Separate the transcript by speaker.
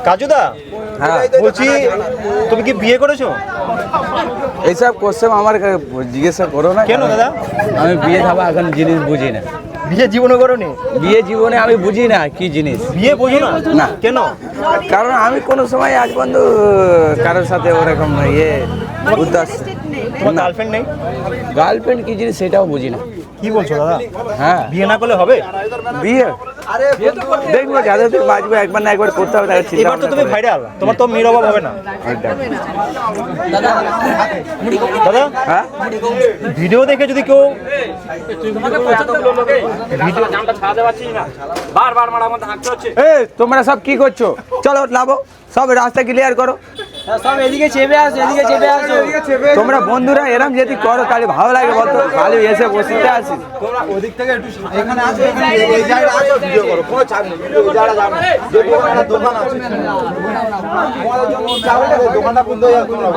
Speaker 1: কাজুদা,
Speaker 2: হ্যাঁ
Speaker 1: বলছি তুমি কি বিয়ে করেছো?
Speaker 2: এইসব কোশ্চেন আমার জিজ্ঞাসা করো না।
Speaker 1: কেন দাদা?
Speaker 2: আমি বিয়ে থাকা এখন জিনিস বুঝি না।
Speaker 1: বিয়ে জীবনে করোনি?
Speaker 2: বিয়ে জীবনে আমি বুঝি না কি জিনিস।
Speaker 1: বিয়ে বোঝো না?
Speaker 2: না।
Speaker 1: কেন?
Speaker 2: কারণ আমি কোনো সময় আজ পর্যন্ত কারোর সাথে ওরকম উদ্দাস।
Speaker 1: তোমার গার্লফ্রেন্ড নেই?
Speaker 2: গার্লফ্রেন্ড কি জিনিস সেটাও বুঝি না।
Speaker 1: কি বলছো দাদা?
Speaker 2: হ্যাঁ,
Speaker 1: বিয়ে না করলে হবে?
Speaker 2: বিয়ে দেখবো যাদের বাঁচবো, একবার না একবার করতে হবে।
Speaker 1: এবার তো তুমি ভাইরাল, তোমার তো মেয়ের অভাব হবে না। দাদা,
Speaker 2: হ্যাঁ,
Speaker 1: ভিডিও দেখে যদি কেউ
Speaker 2: এই তোমরা সব কি করছো? চলো লাভো, সব রাস্তা ক্লিয়ার করো।
Speaker 3: সব এদিকে চেপে আসো, এদিকে চেপে আসো।
Speaker 2: তোমরা বন্ধুরা এরম যদি করো তাহলে ভালো লাগে বলতো। খালি এসে বসতে আসি।
Speaker 4: তোমরা ওদিক থেকে একটু এখানে আসো, এখানে এই জায়গায় আসো, ভিডিও করো, কোনো চাপ নেই। এই জায়গাটা যাবে, যে দোকানটা দোকান আছে তোমাদের জন্য চাপ নেই, দোকানটা বন্ধ হয়ে যাবে তোমরা।